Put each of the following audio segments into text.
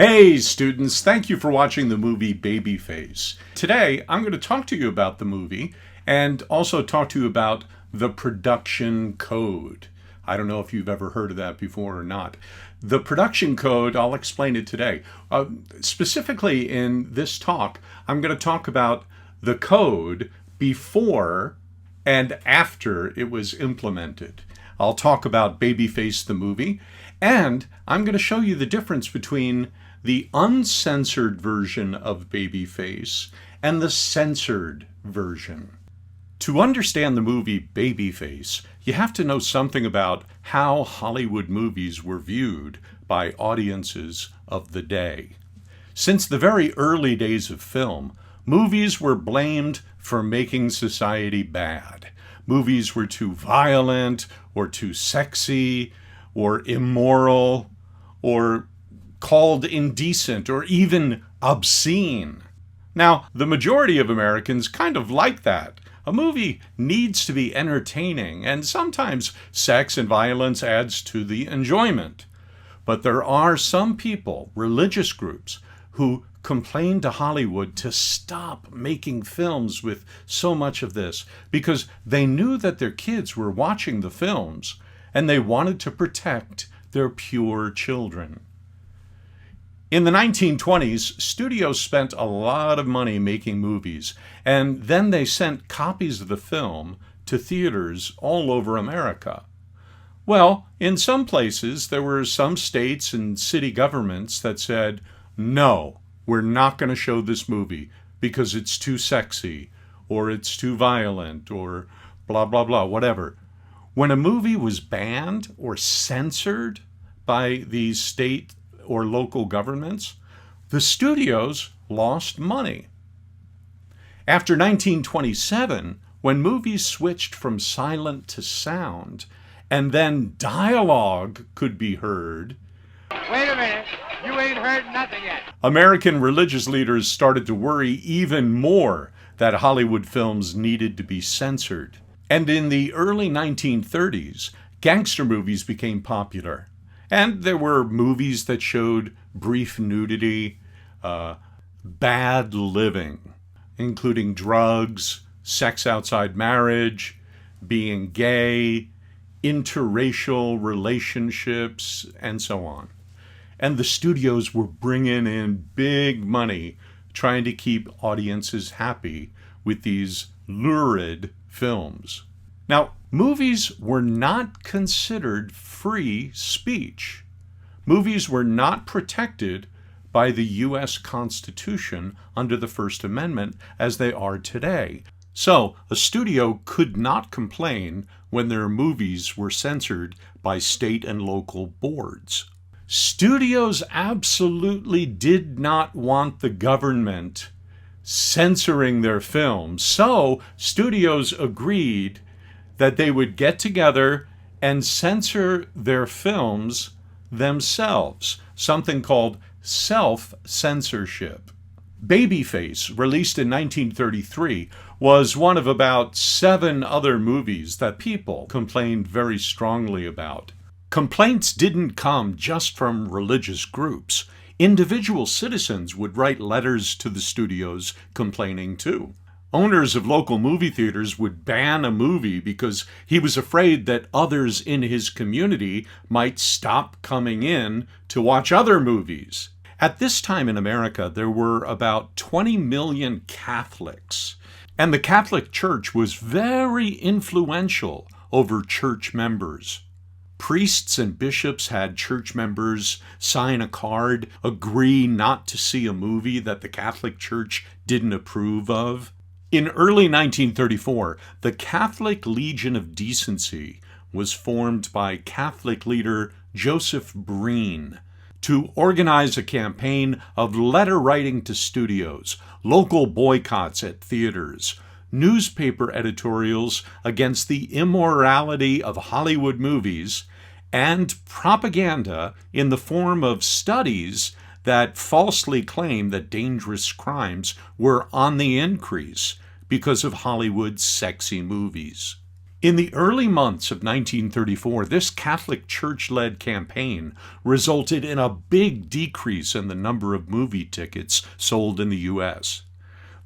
Hey students, thank you for watching the movie Babyface. Today I'm going to talk to you about the movie and also talk to you about the production code. I don't know if you've ever heard of that before or not. The production code, I'll explain it today. Specifically in this talk, I'm going to talk about the code before and after it was implemented. I'll talk about Babyface the movie, and I'm going to show you the difference between the uncensored version of Babyface and the censored version. To understand the movie Babyface, you have to know something about how Hollywood movies were viewed by audiences of the day. Since the very early days of film, movies were blamed for making society bad. Movies were too violent, or too sexy, or immoral, or called indecent, or even obscene. Now, the majority of Americans kind of like that. A movie needs to be entertaining, and sometimes sex and violence adds to the enjoyment. But there are some people, religious groups, who complain to Hollywood to stop making films with so much of this because they knew that their kids were watching the films and they wanted to protect their pure children. In the 1920s, studios spent a lot of money making movies, and then they sent copies of the film to theaters all over America. Well, in some places, there were some states and city governments that said, no, we're not going to show this movie because it's too sexy, or it's too violent, or blah, blah, blah, whatever. When a movie was banned or censored by these state or local governments, the studios lost money. After 1927, when movies switched from silent to sound, and then dialogue could be heard, wait a minute, you ain't heard nothing yet. American religious leaders started to worry even more that Hollywood films needed to be censored. And in the early 1930s, gangster movies became popular. And there were movies that showed brief nudity, bad living, including drugs, sex outside marriage, being gay, interracial relationships, and so on. And the studios were bringing in big money trying to keep audiences happy with these lurid films. Now, movies were not considered free speech. Movies were not protected by the U.S. Constitution under the First Amendment as they are today. So, a studio could not complain when their movies were censored by state and local boards. Studios absolutely did not want the government censoring their films, so studios agreed that they would get together and censor their films themselves, something called self-censorship. Babyface, released in 1933, was one of about 7 other movies that people complained very strongly about. Complaints didn't come just from religious groups. Individual citizens would write letters to the studios complaining too. Owners of local movie theaters would ban a movie because he was afraid that others in his community might stop coming in to watch other movies. At this time in America, there were about 20 million Catholics, and the Catholic Church was very influential over church members. Priests and bishops had church members sign a card, agree not to see a movie that the Catholic Church didn't approve of. In early 1934, the Catholic Legion of Decency was formed by Catholic leader Joseph Breen to organize a campaign of letter writing to studios, local boycotts at theaters, newspaper editorials against the immorality of Hollywood movies, and propaganda in the form of studies that falsely claimed that dangerous crimes were on the increase because of Hollywood's sexy movies. In the early months of 1934, this Catholic Church-led campaign resulted in a big decrease in the number of movie tickets sold in the U.S.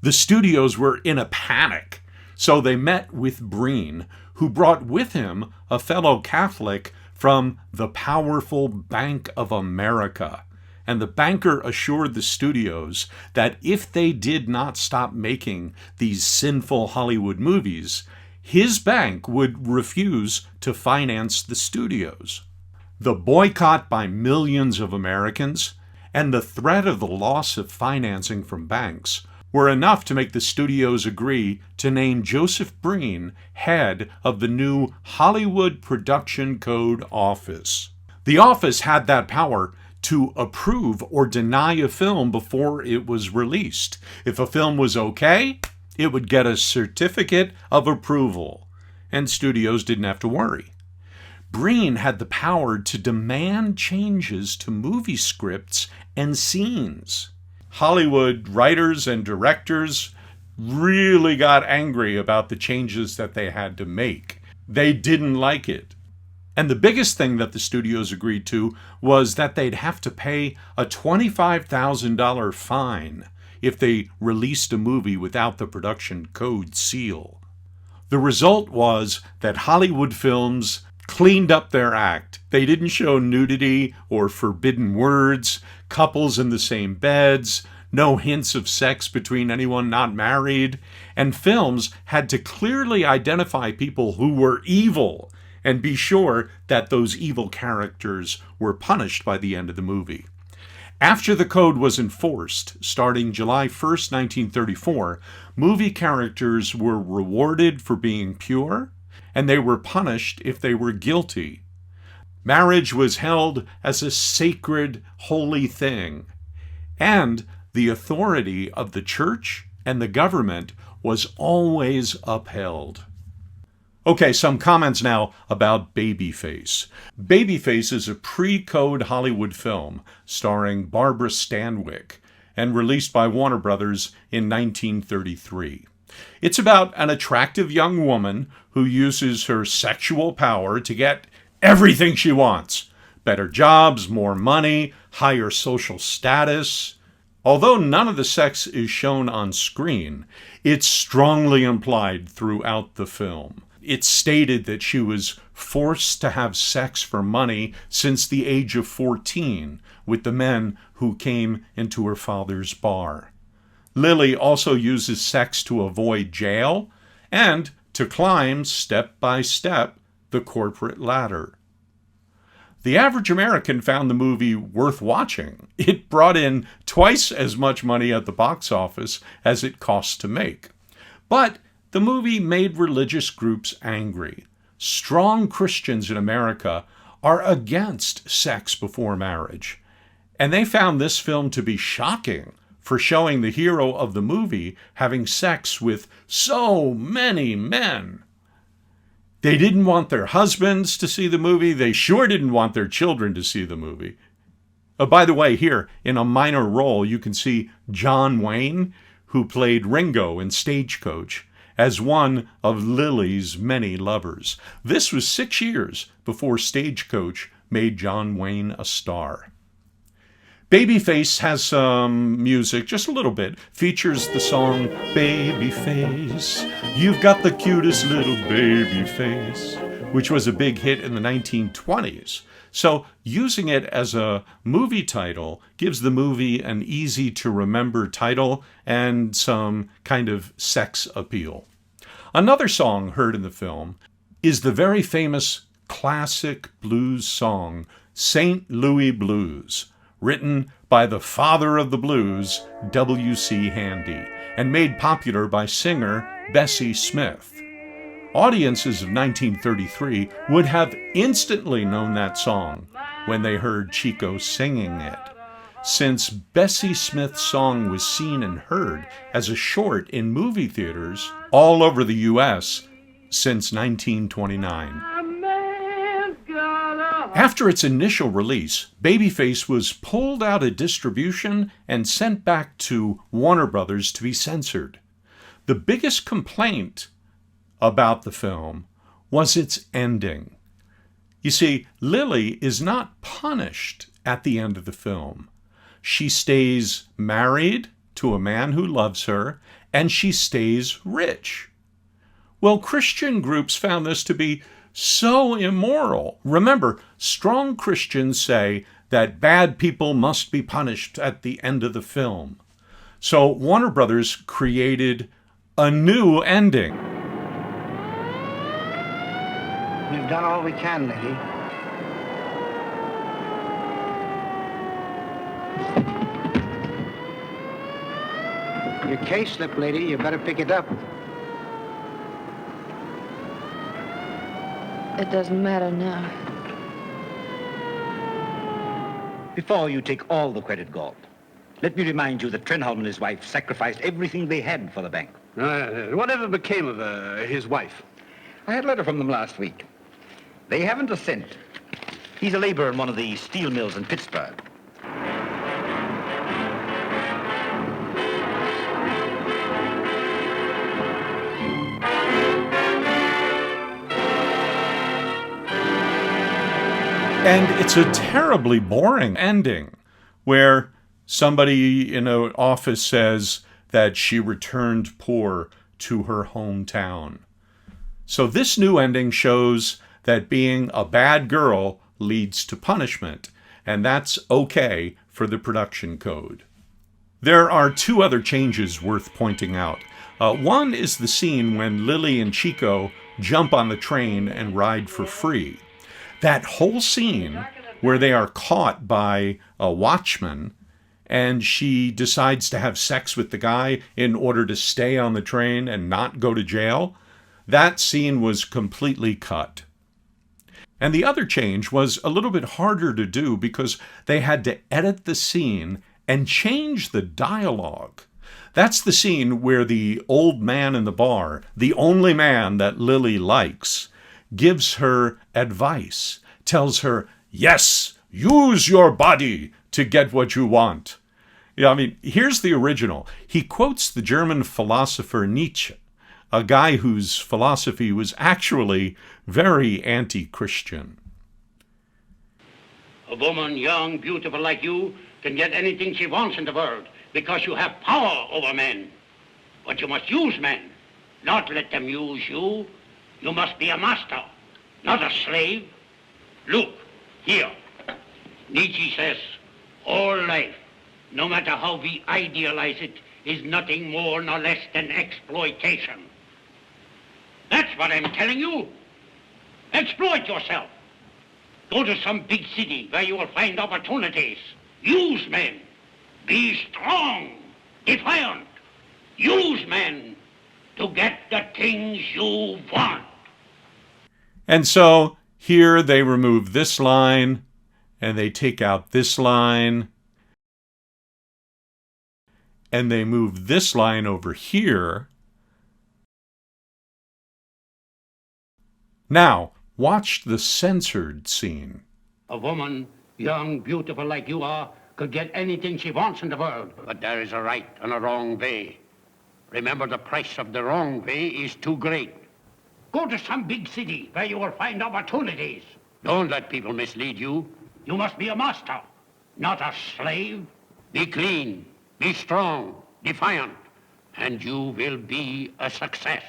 The studios were in a panic, so they met with Breen, who brought with him a fellow Catholic from the powerful Bank of America. And the banker assured the studios that if they did not stop making these sinful Hollywood movies, his bank would refuse to finance the studios. The boycott by millions of Americans and the threat of the loss of financing from banks were enough to make the studios agree to name Joseph Breen head of the new Hollywood Production Code Office. The office had that power to approve or deny a film before it was released. If a film was okay, it would get a certificate of approval, and studios didn't have to worry. Breen had the power to demand changes to movie scripts and scenes. Hollywood writers and directors really got angry about the changes that they had to make. They didn't like it. And the biggest thing that the studios agreed to was that they'd have to pay a $25,000 fine if they released a movie without the production code seal. The result was that Hollywood films cleaned up their act. They didn't show nudity or forbidden words, couples in the same beds, no hints of sex between anyone not married, and films had to clearly identify people who were evil and be sure that those evil characters were punished by the end of the movie. After the code was enforced, starting July 1st, 1934, movie characters were rewarded for being pure, and they were punished if they were guilty. Marriage was held as a sacred, holy thing, and the authority of the church and the government was always upheld. Okay, some comments now about Babyface. Babyface is a pre-code Hollywood film starring Barbara Stanwyck and released by Warner Brothers in 1933. It's about an attractive young woman who uses her sexual power to get everything she wants. Better jobs, more money, higher social status. Although none of the sex is shown on screen, it's strongly implied throughout the film. It's stated that she was forced to have sex for money since the age of 14 with the men who came into her father's bar. Lily also uses sex to avoid jail and to climb step by step the corporate ladder. The average American found the movie worth watching. It brought in twice as much money at the box office as it cost to make. But the movie made religious groups angry. Strong Christians in America are against sex before marriage, and they found this film to be shocking for showing the hero of the movie having sex with so many men. They didn't want their husbands to see the movie. They sure didn't want their children to see the movie. By the way, here, in a minor role, you can see John Wayne, who played Ringo in Stagecoach, as one of Lily's many lovers. This was 6 years before Stagecoach made John Wayne a star. Babyface has some music, just a little bit. Features the song Babyface, You've Got the Cutest Little Baby Face, which was a big hit in the 1920s. So using it as a movie title gives the movie an easy-to-remember title and some kind of sex appeal. Another song heard in the film is the very famous classic blues song, St. Louis Blues, written by the father of the blues, W.C. Handy, and made popular by singer Bessie Smith. Audiences of 1933 would have instantly known that song when they heard Chico singing it, since Bessie Smith's song was seen and heard as a short in movie theaters all over the U.S. since 1929. After its initial release, Babyface was pulled out of distribution and sent back to Warner Brothers to be censored. The biggest complaint about the film was its ending. You see, Lily is not punished at the end of the film. She stays married to a man who loves her, and she stays rich. Well, Christian groups found this to be so immoral. Remember, strong Christians say that bad people must be punished at the end of the film. So Warner Brothers created a new ending. We've done all we can, lady. Your case slip, lady. You better pick it up. It doesn't matter now. Before you take all the credit, Galt, let me remind you that Trenholm and his wife sacrificed everything they had for the bank. Whatever became of his wife? I had a letter from them last week. They haven't a cent. He's a laborer in one of the steel mills in Pittsburgh. And it's a terribly boring ending where somebody in an office says that she returned poor to her hometown. So this new ending shows that being a bad girl leads to punishment, and that's okay for the production code. There are two other changes worth pointing out. One is the scene when Lily and Chico jump on the train and ride for free. That whole scene where they are caught by a watchman and she decides to have sex with the guy in order to stay on the train and not go to jail, that scene was completely cut. And the other change was a little bit harder to do because they had to edit the scene and change the dialogue. That's the scene where the old man in the bar, the only man that Lily likes, gives her advice, tells her, yes, use your body to get what you want. Yeah, I mean, here's the original. He quotes the German philosopher Nietzsche, a guy whose philosophy was actually very anti-Christian. A woman, young, beautiful like you, can get anything she wants in the world because you have power over men. But you must use men, not let them use you. You must be a master, not a slave. Look, here. Nietzsche says, all life, no matter how we idealize it, is nothing more nor less than exploitation. That's what I'm telling you. Exploit yourself. Go to some big city where you will find opportunities. Use men. Be strong, defiant. Use men to get the things you want. And so here they remove this line and they take out this line and they move this line over here. Now, watch the censored scene. A woman, young, beautiful like you are, could get anything she wants in the world. But there is a right and a wrong way. Remember, the price of the wrong way is too great. Go to some big city where you will find opportunities. Don't let people mislead you. You must be a master, not a slave. Be clean, be strong, defiant, and you will be a success.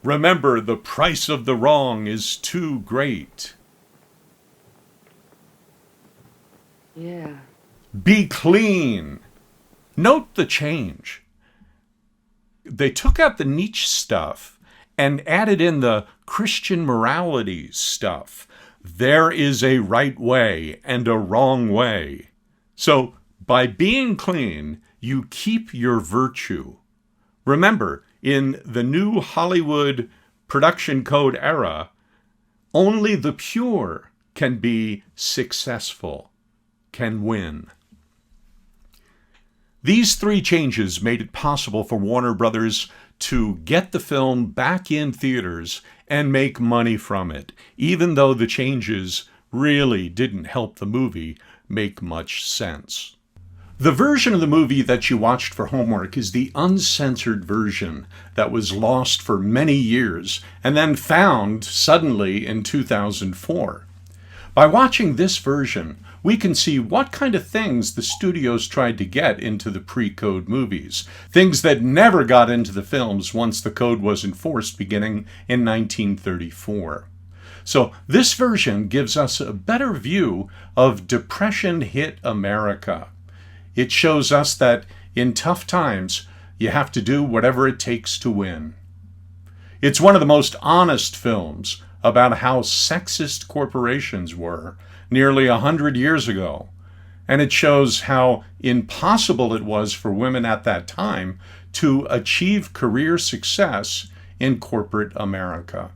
Remember, the price of the wrong is too great. Yeah. Be clean. Note the change. They took out the Nietzsche stuff and added in the Christian morality stuff. There is a right way and a wrong way. So by being clean, you keep your virtue. Remember, in the new Hollywood production code era, only the pure can be successful, can win. These three changes made it possible for Warner Brothers to get the film back in theaters and make money from it, even though the changes really didn't help the movie make much sense. The version of the movie that you watched for homework is the uncensored version that was lost for many years and then found suddenly in 2004. By watching this version, we can see what kind of things the studios tried to get into the pre-code movies, things that never got into the films once the code was enforced beginning in 1934. So this version gives us a better view of Depression-hit America. It shows us that in tough times, you have to do whatever it takes to win. It's one of the most honest films about how sexist corporations were nearly 100 years ago, and it shows how impossible it was for women at that time to achieve career success in corporate America.